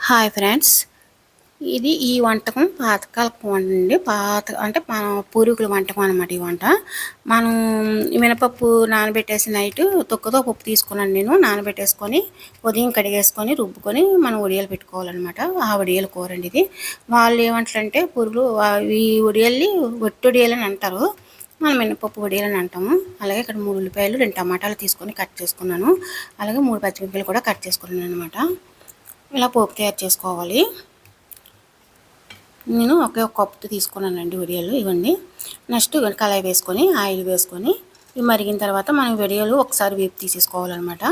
Hi friends, ఇది ఈ వంటకం పాతకాలపు వంట అండి. అంటే మన పూర్వీకుల వంటకం అనమాట. ఈ వంట మనం మినపప్పు నానబెట్టేసి నైట్ తొక్కతో పప్పు తీసుకున్నాను నేను. నానబెట్టేసుకొని ఉదయం కడిగేసుకొని రుబ్బుకొని మనం వడియాలు పెట్టుకోవాలన్నమాట. ఆ వడియాల కూర అండి ఇది. వాళ్ళు ఏమంటారంటే పురుగులు ఈ వడియాల్ని ఒట్టి వడియాలని అంటారు, మనం మినపప్పు వడియాలని అంటాము. అలాగే ఇక్కడ 3 ఉల్లిపాయలు 2 టమాటాలు తీసుకొని కట్ చేసుకున్నాను. అలాగే 3 పచ్చిమిరపకాయలు కూడా కట్ చేసుకున్నాను అనమాట. ఇలా పోపు తయారు చేసుకోవాలి. నేను ఒకే ఒక కప్పు తీసుకున్నానండి వడియాలు ఇవన్నీ. నెక్స్ట్ కళాయి వేసుకొని ఆయిల్ వేసుకొని ఇవి మరిగిన తర్వాత మనం వడియాలు ఒకసారి వేపు తీసేసుకోవాలన్నమాట.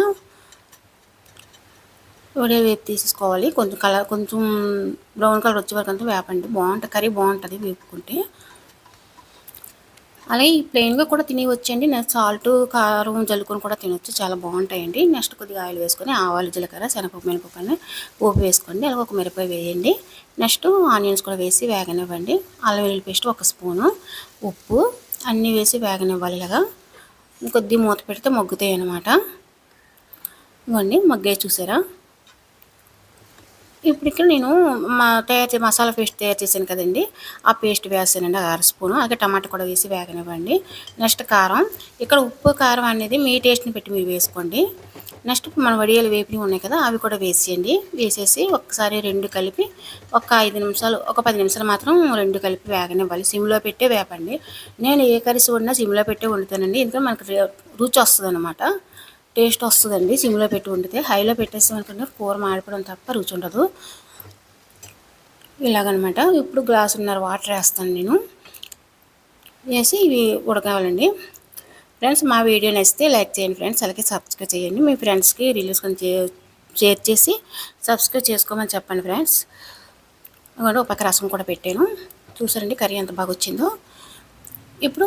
వడియాలు వేపు తీసేసుకోవాలి. కొంచెం బ్రౌన్ కలర్ వచ్చే వరకు అంతా వేపండి. బాగుంటుంది కర్రీ, బాగుంటుంది వేపుకుంటే. అలాగే ప్లెయిన్గా కూడా తినవచ్చండి. నెక్స్ట్ సాల్ట్ కారం జల్లుకొని కూడా తినవచ్చు, చాలా బాగుంటాయండి. నెక్స్ట్ కొద్దిగా ఆయిల్ వేసుకొని ఆవాలు జీలకర్ర శనగపప్పు మినపప్పు అని పోపు వేసుకోండి. అలాగే ఒక మిరపకాయ వేయండి. నెక్స్ట్ ఆనియన్స్ కూడా వేసి వేగనివ్వండి. అల్లం వెల్లుల్లి పేస్ట్ 1 స్పూను, ఉప్పు అన్నీ వేసి వేగనివ్వాలి. ఇలాగా కొద్దిగా మూత పెడితే మగ్గుతాయి అన్నమాట. ఇవ్వండి మగ్గాయి చూసారా. ఇప్పుడు ఇక్కడ నేను మసాలా పేస్ట్ తయారు చేశాను కదండి, ఆ పేస్ట్ వేసానండి 1/2 స్పూను. అలాగే టమాటా కూడా వేసి వేగనివ్వండి. నెక్స్ట్ కారం, ఇక్కడ ఉప్పు కారం అనేది మీ టేస్ట్ని పెట్టి మీరు వేసుకోండి. నెక్స్ట్ మన వడియాలు వేపినవి ఉన్నాయి కదా, అవి కూడా వేసేయండి. వేసేసి ఒకసారి రెండు కలిపి ఒక 5 నిమిషాలు, ఒక 10 నిమిషాలు మాత్రం రెండు కలిపి వేగనివ్వాలి. సిమ్లో పెట్టే వేపండి. నేను ఏ కర్రీస్ వండినా సిమ్లో పెట్టే వండుతానండి, ఎందుకంటే మనకు రుచి వస్తుంది అన్నమాట, టేస్ట్ వస్తుందండి. సిమ్లో పెట్టి వండితే హైలో పెట్టేసామనుకుంటే కూర మాడిపోవడం తప్ప రుచి ఉండదు. ఇలాగనమాట. ఇప్పుడు గ్లాసున్నర వాటర్ వేస్తాను నేను. వేసి ఇవి ఉడకాలండి. ఫ్రెండ్స్, మా వీడియో నచ్చితే లైక్ చేయండి ఫ్రెండ్స్. అలాగే సబ్స్క్రైబ్ చేయండి. మీ ఫ్రెండ్స్కి రిలేషన్కి షేర్ చేసి సబ్స్క్రైబ్ చేసుకోమని చెప్పండి ఫ్రెండ్స్. ఒక పక్క రసం కూడా పెట్టాను. చూసారండి కర్రీ ఎంత బాగా వచ్చిందో. ఇప్పుడు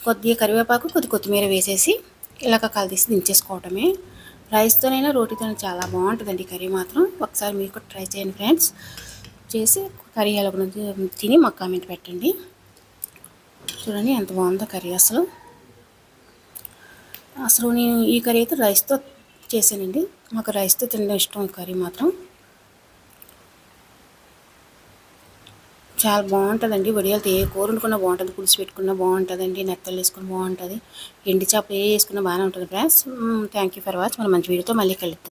కొద్దిగా కరివేపాకు, కొత్తిమీర వేసేసి ఇలాగ కలిసి దించేసుకోవటమే. రైస్తోనైనా రోటీతోనైనా చాలా బాగుంటుందండి కర్రీ మాత్రం. ఒకసారి మీరు కూడా ట్రై చేయండి ఫ్రెండ్స్. చేసి కర్రీ ఎలా తిని మాకు కామెంట్ పెట్టండి. చూడండి ఎంత బాగుందో కర్రీ. అసలు నేను ఈ కర్రీ అయితే రైస్తో చేశానండి. మాకు రైస్తో తినడం ఇష్టం. కర్రీ మాత్రం చాలా బాగుంటుందండి. వడియాలతో ఏ కూర వండుకున్నా బాగుంటుంది, పులుసు పెట్టుకున్నా బాగుంటుందండి, నెత్తలు వేసుకుని బాగుంటుంది, ఎండి చేపలు వేసుకున్నా బాగానే ఉంటుంది friends. Thank you for watch. మనం మంచి వీడియోతో మళ్ళీ కలుద్దాం.